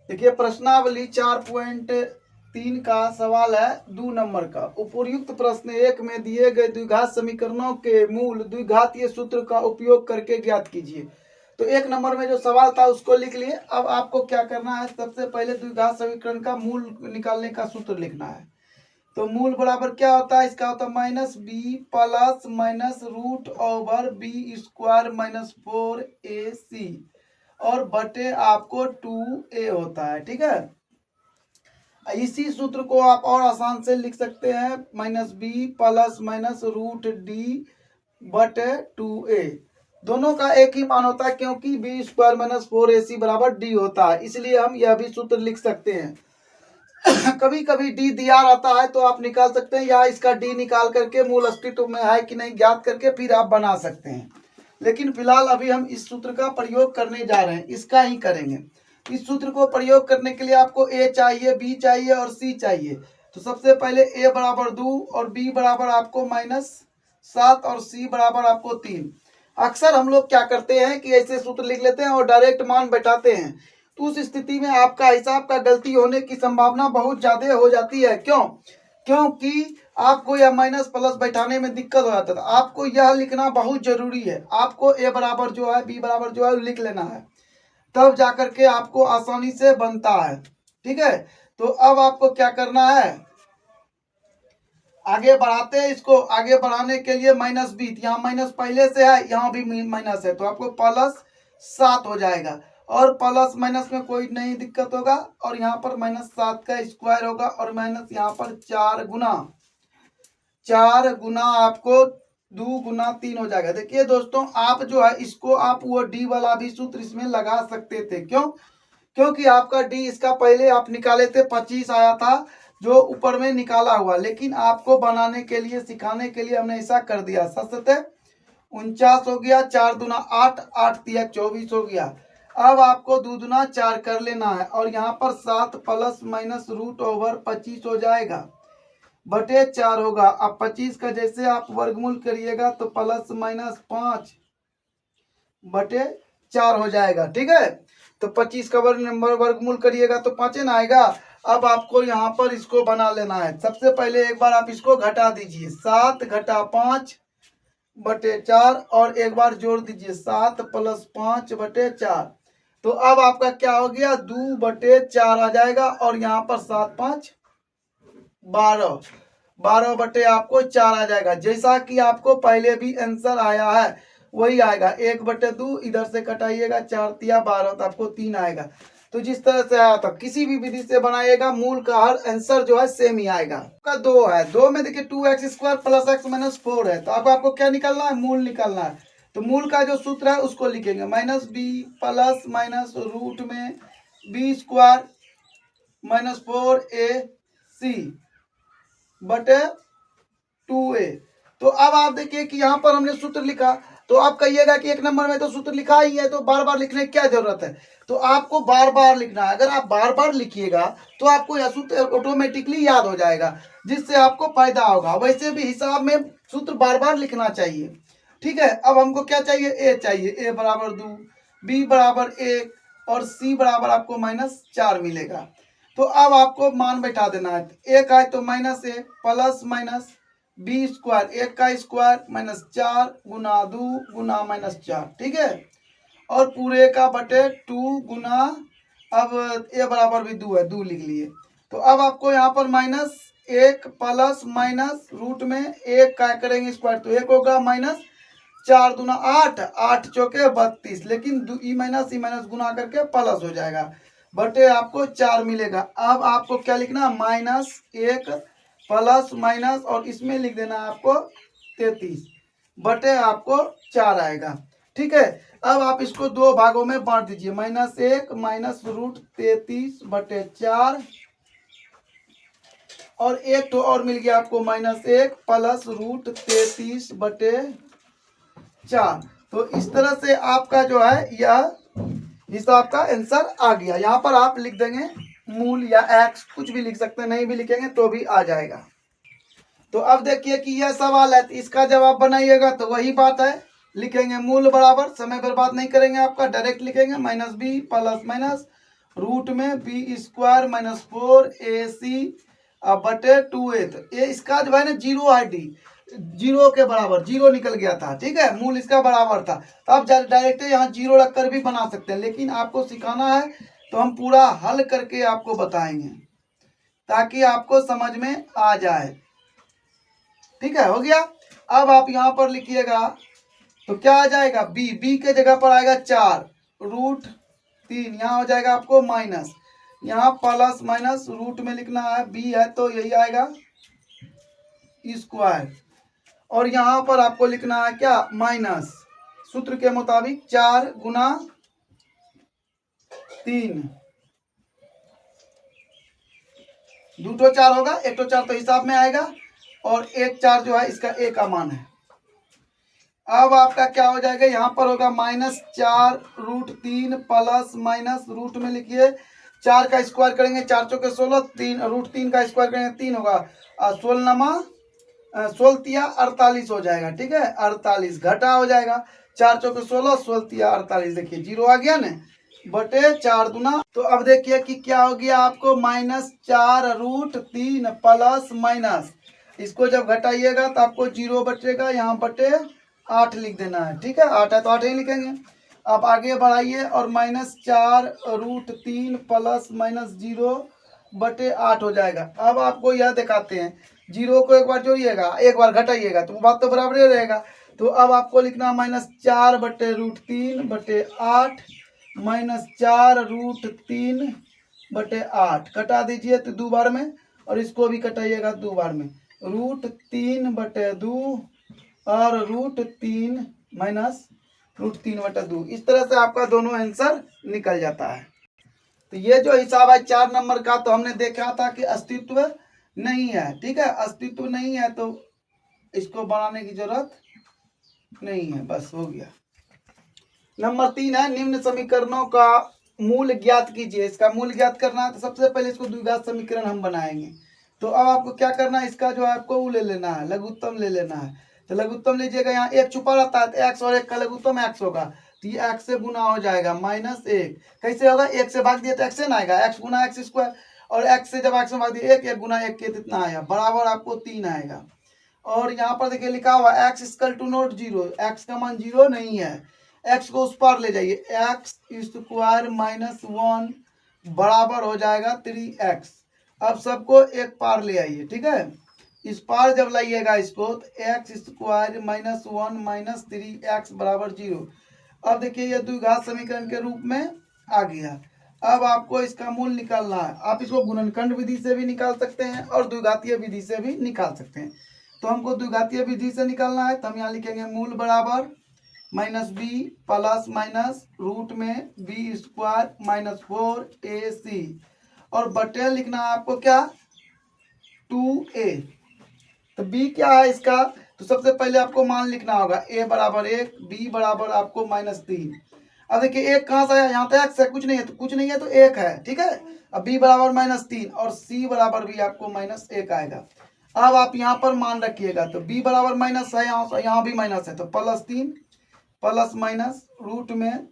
देखिए प्रश्नावली 4.3 का सवाल है 2 नंबर का। उपर्युक्त प्रश्न 1 में दिए गए द्विघात समीकरणों के मूल द्विघातीय सूत्र का उपयोग करके ज्ञात कीजिए। तो 1 नंबर में जो सवाल था उसको लिख लिए। अब आपको क्या करना है, सबसे पहले द्विघात समीकरण का मूल निकालने का सूत्र लिखना है। तो मूल बराबर क्या होता है, इसका होता है minus b plus minus root over b square minus 4ac और बटे आपको 2a होता है। ठीक है, इसी सूत्र को आप और आसान से लिख सकते हैं, minus b plus minus root d बटे 2a। दोनों का एक ही मान होता है क्योंकि बी स्क्वायर माइनस 4ac बराबर डी होता है, इसलिए हम यह भी सूत्र लिख सकते हैं। कभी कभी डी दिया रहता है तो आप निकाल सकते हैं, या इसका डी निकाल करके मूल अस्तित्व में है कि नहीं ज्ञात करके फिर आप बना सकते हैं। लेकिन फिलहाल अभी हम इस सूत्र का प्रयोग करने जा रहे हैं, इसका ही करेंगे। इस सूत्र को प्रयोग करने के लिए आपको ए चाहिए, बी चाहिए और सी चाहिए। तो सबसे पहले ए बराबर 2 और बी बराबर आपको -7 और सी बराबर आपको 3। अक्सर हम लोग क्या करते हैं कि ऐसे सूत्र लिख लेते हैं और डायरेक्ट मान बैठाते हैं। तो उस स्थिति में आपका हिसाब का गलती होने की संभावना बहुत ज़्यादा हो जाती है। क्यों? क्योंकि आपको यह माइनस प्लस बैठाने में दिक्कत हो जाता है। आपको यह लिखना बहुत जरूरी है। आपको ए बराबर जो है, बी बराबर जो है लिख लेना है, तब जाकर के आपको आसानी से बनता है। ठीक है, तो अब आपको क्या करना है, आगे बढ़ाते हैं। इसको आगे बढ़ाने के लिए माइनस बी, यहाँ माइनस पहले से है, यहाँ भी माइनस है, तो आपको +7 हो जाएगा। और प्लस माइनस में कोई नहीं दिक्कत होगा, और यहाँ पर -7 का स्क्वायर होगा और माइनस यहाँ पर 4 गुना आपको 2 गुना 3 हो जाएगा। देखिए दोस्तों, आप जो है इसको आप वो डी वाला भी सूत्र इसमें लगा सकते थे। क्यों? क्योंकि आपका डी इसका पहले आप निकाले थे 25 आया था जो ऊपर में निकाला हुआ, लेकिन आपको बनाने के लिए सिखाने के लिए हमने ऐसा कर दिया। 49 हो गया, 4 दूना 8, 8 तिया 24 हो गया। अब आपको 2 दूना 4 कर लेना है और यहाँ पर 7 प्लस माइनस रूट ओवर 25 हो जाएगा बटे 4 होगा। अब 25 का जैसे आप वर्गमूल करिएगा तो +-5 बटे 4 हो जाएगा। ठीक है, तो 25 का वर्गमूल करिएगा तो 5 न आएगा। अब आपको यहाँ पर इसको बना लेना है। सबसे पहले एक बार आप इसको घटा दीजिए, 7 घटा 5 बटे 4, और एक बार जोड़ दीजिए 7 + 5 बटे 4। तो अब आपका क्या हो गया, 2 बटे 4 आ जाएगा, और यहाँ पर 7 5 12, 12 बटे आपको 4 आ जाएगा। जैसा कि आपको पहले भी आंसर आया है वही आएगा। 1 बटे 2 इधर से कटाइएगा, 4 तिया 12, तो आपको 3 आएगा। तो जिस तरह से आया था किसी भी विधि से बनाइएगा, मूल का हर आंसर जो है सेम ही आएगा। का 2 है, 2 में देखिए 2x² + x - 4 है, तो अब आपको क्या निकालना है, मूल निकालना है। तो मूल का जो सूत्र है उसको लिखेंगे, -b प्लस माइनस रूट में b² -4ac बटे 2a। तो अब आप देखिए कि यहाँ पर हमने सूत्र लिखा, तो आप कहिएगा कि 1 नंबर में तो सूत्र लिखा ही है, तो बार बार लिखने की क्या जरूरत है। तो आपको बार बार लिखना है। अगर आप बार बार लिखिएगा तो आपको यह सूत्र ऑटोमेटिकली याद हो जाएगा, जिससे आपको फायदा होगा। वैसे भी हिसाब में सूत्र बार बार लिखना चाहिए। ठीक है, अब हमको क्या चाहिए, ए चाहिए। ए बराबर 2, बी बराबर 1 और सी बराबर आपको -4 मिलेगा। तो अब आपको मान बैठा देना है। 1 है तो -1 प्लस माइनस b², 1 का स्क्वायर -4 गुना 2 गुना -4। ठीक है, और पूरे का बटे 2 गुना, अब ए बराबर भी 2 है, 2 लिख लिए। तो अब आपको यहाँ पर -1 प्लस माइनस रूट में 1 का करेंगे स्क्वायर, तो 1 होगा -4 दूना 8, 8 चौके 32, लेकिन ई माइनस गुना करके प्लस हो जाएगा बटे आपको 4 मिलेगा। अब आपको क्या लिखना, -1 प्लस माइनस, और इसमें लिख देना आपको 33 बटे आपको 4 आएगा। ठीक है, अब आप इसको 2 भागों में बांट दीजिए, -1 माइनस रूट 33 बटे 4, और एक तो और मिल गया आपको -1 प्लस रूट 33 बटे 4। तो इस तरह से आपका जो है यह हिसाब का आंसर आ गया। यहाँ पर आप लिख देंगे मूल या एक्स, कुछ भी लिख सकते हैं, नहीं भी लिखेंगे तो भी आ जाएगा। तो अब देखिए कि यह सवाल है, तो इसका जवाब बनाइएगा तो वही बात है, लिखेंगे मूल बराबर, समय बर्बाद नहीं करेंगे आपका, डायरेक्ट लिखेंगे -b प्लस माइनस रूट में बी स्क्वायर माइनस 4ac बटे 2a। तो ये इसका जो है ना जीरो है, डी जीरो के बराबर, जीरो निकल गया था, ठीक है, मूल इसका बराबर था। तो आप डायरेक्ट यहाँ जीरो रखकर भी बना सकते हैं, लेकिन आपको सिखाना है तो हम पूरा हल करके आपको बताएंगे ताकि आपको समझ में आ जाए। ठीक है, हो गया। अब आप यहाँ पर लिखिएगा तो क्या आ जाएगा, बी के जगह पर आएगा 4√3, यहाँ हो जाएगा आपको माइनस, यहाँ प्लस माइनस रूट में लिखना है, बी है तो यही आएगा स्क्वायर, और यहाँ पर आपको लिखना है क्या, माइनस, सूत्र के मुताबिक 4 गुना 3, 2 तो 4 होगा, 1 तो 4 तो हिसाब में आएगा, और 1 4 जो है इसका ए का मान है। अब आपका क्या हो जाएगा, यहाँ पर होगा -4√3 प्लस माइनस रूट में लिखिए 4 का स्क्वायर करेंगे, 4 चौके 16, 3 √3 का स्क्वायर करेंगे 3 होगा, 16 48 हो जाएगा। ठीक है, 48 घटा हो जाएगा, 4 चौके 16, 16 48, देखिए जीरो आ गया ना, बटे 4 दूना। तो अब देखिए कि क्या हो गया आपको, -4√3 प्लस माइनस, इसको जब घटाइएगा तो आपको जीरो बचेगा, यहाँ बटे 8 लिख देना है। ठीक है, 8 है तो 8 ही लिखेंगे। आप आगे बढ़ाइए और -4√3 प्लस माइनस 0 बटे 8 हो जाएगा। अब आपको यह दिखाते हैं, जीरो को एक बार जोड़िएगा, एक बार घटाइएगा तो बात तो बराबर ही रहेगा। तो अब आपको लिखना -4/√3 बटे 8 -4√3 बटे 8, कटा दीजिए तो 2 बार में, और इसको भी कटाइएगा 2 बार में, √3 बटे 2 और √3 माइनस √3 बटा 2। इस तरह से आपका दोनों आंसर निकल जाता है। तो ये जो हिसाब है 4 नंबर का, तो हमने देखा था कि अस्तित्व नहीं है। ठीक है, अस्तित्व नहीं है तो इसको बनाने की जरूरत नहीं है, बस हो गया। नंबर 3 है, निम्न समीकरणों का मूल ज्ञात कीजिए। इसका मूल ज्ञात करना है तो सबसे पहले इसको द्विघात समीकरण हम बनाएंगे। तो अब आपको क्या करना है, इसका जो है आपको वो ले लेना है, लघुत्तम ले लेना है। तो लघुत्तम लीजिएगा, यहाँ एक छुपा रहता है तो x और 1 का लघुत्तम x होगा, तो ये x से गुना हो जाएगा -1। कैसे होगा, 1 से भाग दिए तो x ना आएगा, x गुना x स्क्वायर, और x से जब x में भाग दिए 1 गुना 1 के कितना आया, बराबर आपको 3 आएगा। और यहाँ पर देखिए लिखा हुआ x = नॉट 0, x का मान 0 नहीं है, x को उस पार ले जाइए, x² -1 बराबर हो जाएगा 3x। अब सबको एक पार ले आइए। ठीक है, इस पार जब लाइएगा इसको तो x² -1 -3x बराबर 0। अब देखिए ये द्विघात समीकरण के रूप में आ गया। अब आपको इसका मूल निकालना है। आप इसको गुणनखंड विधि से भी निकाल सकते हैं और द्विघातीय विधि से भी निकाल सकते हैं। तो हमको द्विघातीय विधि से निकालना है, तो हम यहाँ लिखेंगे मूल बराबर -b प्लस माइनस रूट में b² -4ac, और बटे लिखना है आपको क्या, 2a। तो b क्या है इसका, तो सबसे पहले आपको मान लिखना होगा, a बराबर 1, b बराबर आपको -3। अब देखिए 1 कहाँ से आया, यहाँ तो x है, कुछ नहीं है तो कुछ नहीं है तो 1 है। ठीक है, अब b बराबर -3 और c बराबर भी आपको -1 आएगा। अब आप यहाँ पर मान रखिएगा, तो b बराबर माइनस है, यहाँ भी माइनस है, तो +3 प्लस माइनस रूट में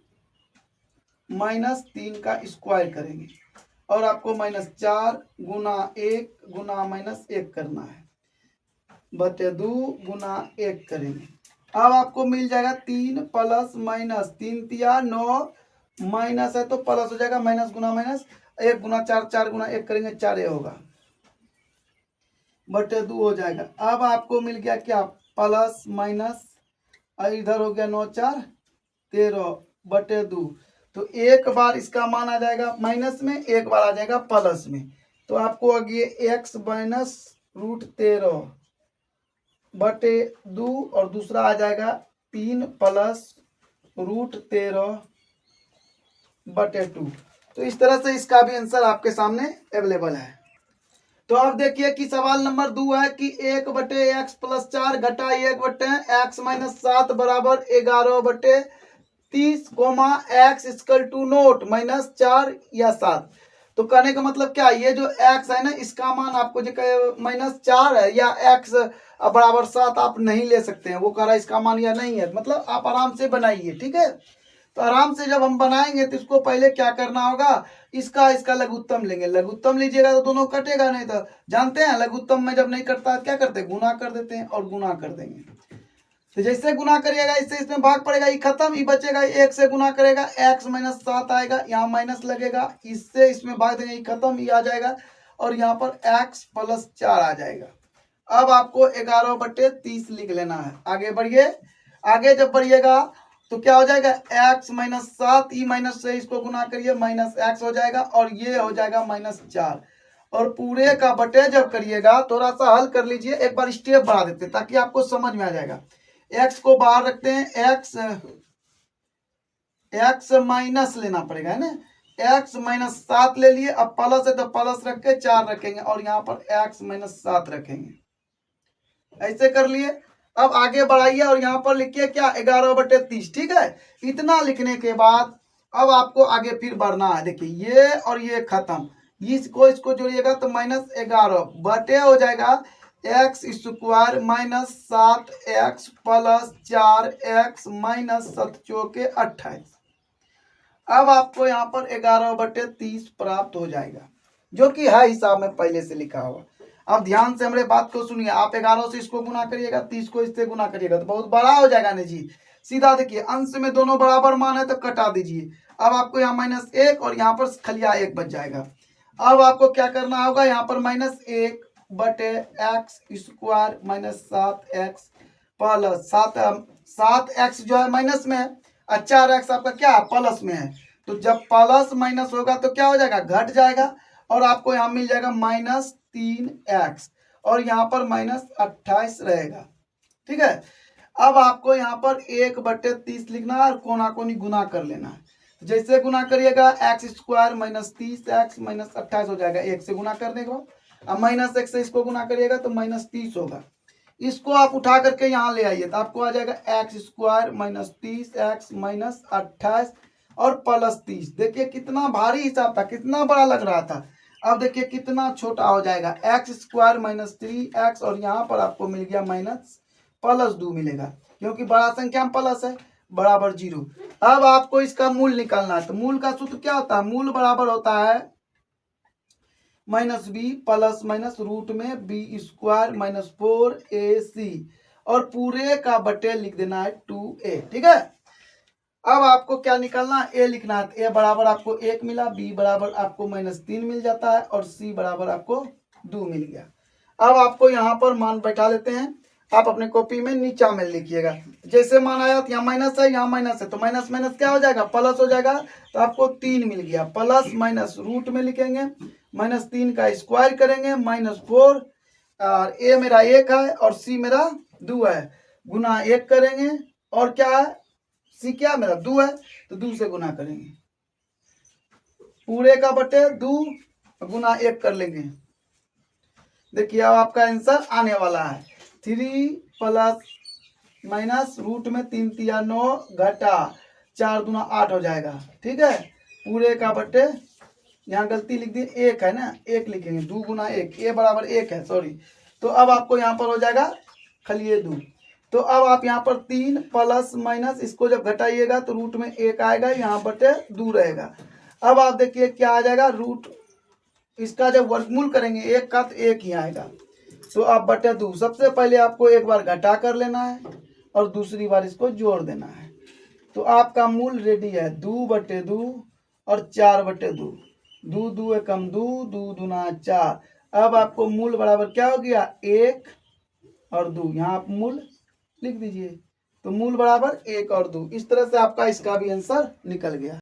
-3 का स्क्वायर करेंगे, और आपको -4 गुना 1 गुना -1 करना है, बटे 2 गुना 1 करेंगे। अब आपको मिल जाएगा 3 प्लस माइनस 3 तिया 9, माइनस है तो प्लस हो जाएगा, माइनस गुना माइनस, 1 गुना 4, 4 गुना 1 करेंगे 4 होगा, बटे 2 हो जाएगा। अब आपको मिल गया क्या, प्लस माइनस, इधर हो गया 9 4 13 बटे 2। तो एक बार इसका मान आ जाएगा माइनस में, एक बार आ जाएगा प्लस में। तो आपको आगे x -√13 बटे 2, और दूसरा आ जाएगा 3 प्लस √13 बटे 2। तो इस तरह से इसका भी आंसर आपके सामने अवेलेबल है। तो अब देखिए कि सवाल नंबर 2 है कि 1 बटे x + 4 घटा 1 बटे x - 7 बराबर 11 बटे 30, x = नोट -4 या 7। तो कहने का मतलब क्या, ये जो x है ना, इसका मान आपको जो -4 है या x = 7 आप नहीं ले सकते हैं, वो कह रहा है इसका मान या नहीं है, मतलब आप आराम से बनाइए। ठीक है, तो आराम से जब हम बनाएंगे तो इसको पहले क्या करना होगा, इसका लघुत्तम लेंगे। लघुत्तम लीजिएगा तो दोनों कटेगा नहीं, तो जानते हैं लघुत्तम में जब नहीं कटता है क्या करते हैं, गुना कर देते हैं और गुना कर देंगे। तो जैसे गुना करिएगा इससे इसमें भाग पड़ेगा, ये खत्म, ये बचेगा, एक से गुना करेगा x माइनस 7 आएगा, यहाँ माइनस लगेगा, इससे इसमें भाग देंगे, ये खत्म, ये आ जाएगा और यहाँ पर x प्लस 4 आ जाएगा। अब आपको 11/30 लिख लेना है। आगे बढ़िए, आगे जब बढ़िएगा तो क्या हो जाएगा, x माइनस 7, ई माइनस से इसको गुना करिए, माइनस x हो जाएगा और ये हो जाएगा माइनस 4। और पूरे का बटे जब करिएगा, थोड़ा सा हल कर लीजिए, एक बार स्टेप बढ़ा देते हैं ताकि आपको समझ में आ जाएगा। x को बाहर रखते हैं, x माइनस लेना पड़ेगा, है ना, x माइनस 7 ले लिए, अब प्लस है तो प्लस रख के 4 रखेंगे और यहाँ पर x माइनस 7 रखेंगे, ऐसे कर लिए। अब आगे बढ़ाइए और यहाँ पर लिखिए क्या, 11/30, ठीक है। इतना लिखने के बाद अब आपको आगे फिर बढ़ना है। देखिए ये और ये खत्म, इसको जोड़िएगा तो -11 बटे हो जाएगा x square minus 7x plus 4x minus 7 चौके 28। अब आपको यहाँ पर 11/30 प्राप्त हो जाएगा, जो कि है हिसाब में पहले से लिखा हुआ। अब ध्यान से हमारे बात को सुनिए, आप 11 से इसको गुना करिएगा, 30 को इससे गुना करिएगा तो बहुत बड़ा हो जाएगा ना जी। सीधा देखिए अंश में दोनों बराबर मान है तो कटा दीजिए। अब आपको यहाँ -1 और यहाँ पर खलिया 1 बच जाएगा। अब आपको क्या करना होगा, यहाँ पर -1/x square minus 7x plus 7x जो है माइनस में है, 4x आपका क्या है प्लस में है। तो जब प्लस माइनस होगा तो क्या हो जाएगा, घट जाएगा और आपको यहाँ मिल जाएगा -3x और यहाँ पर -28 रहेगा, ठीक है। अब आपको यहाँ पर 1/30 लिखना है और कोना कोनी गुना कर लेना है। जैसे गुना करिएगा x square minus 30x minus 28 हो जाएगा, 1 से गुना करने के बाद। अब -1 से इसको गुना करिएगा तो -30 होगा। इसको आप उठा करके यहाँ ले आइए तो आपको आ जाएगा x square minus 30x minus 28 और प्लस 30। देखिए कितना भारी हिसाब था, कितना बड़ा लग रहा था, अब देखिए कितना छोटा हो जाएगा, x स्क्वायर माइनस 3x और यहाँ पर आपको मिल गया माइनस प्लस 2 मिलेगा, क्योंकि बड़ा संख्या में प्लस है, बराबर 0। अब आपको इसका मूल निकालना है, तो मूल का सूत्र क्या होता है, मूल बराबर होता है -b प्लस माइनस रूट में b स्क्वायर माइनस 4ac और पूरे का बटे लिख देना है 2a, ठीक है। अब आपको क्या निकालना है, a लिखना है, a बराबर आपको 1 मिला, b बराबर आपको -3 मिल जाता है और c बराबर आपको 2 मिल गया। अब आपको यहाँ पर मान बैठा लेते हैं, आप अपने कॉपी में नीचा में लिखिएगा। जैसे मान आया तो यहाँ माइनस है, यहाँ माइनस है, तो माइनस माइनस क्या हो जाएगा, प्लस हो जाएगा, तो आपको 3 मिल गया। प्लस माइनस रूट में लिखेंगे, -3 का स्क्वायर करेंगे, -4 और ए मेरा 1 है और सी मेरा 2 है, गुना 1 करेंगे और क्या है, सी क्या मेरा 2 है तो 2 से गुना करेंगे, पूरे का बटे 2 गुना 1 कर लेंगे। देखिए अब आपका आंसर आने वाला है 3 प्लस माइनस रूट में 3 तिया 9 घटा 4 दूना 8 हो जाएगा, ठीक है। पूरे का बटे, यहाँ गलती लिख दी, 1 है ना, 1 लिखेंगे, 2 गुना 1, ए बराबर 1 है, सॉरी। तो अब आपको यहाँ पर हो जाएगा खलिए 2। तो अब आप यहाँ पर 3 प्लस माइनस इसको जब घटाइएगा तो रूट में 1 आएगा, यहाँ बटे 2 रहेगा। अब आप देखिए क्या आ जाएगा, रूट इसका जब वर्गमूल करेंगे 1 का तो 1 ही आएगा, तो आप बटे 2। सबसे पहले आपको एक बार घटा कर लेना है और दूसरी बार इसको जोड़ देना है, तो आपका मूल रेडी है 2/2 और 4/2, 2 2 एकम 2, 2 दूना 4। अब आपको मूल बराबर क्या हो गया, 1 और 2, यहाँ आप मूल लिख दीजिए, तो मूल बराबर 1 और 2। इस तरह से आपका इसका भी आंसर निकल गया।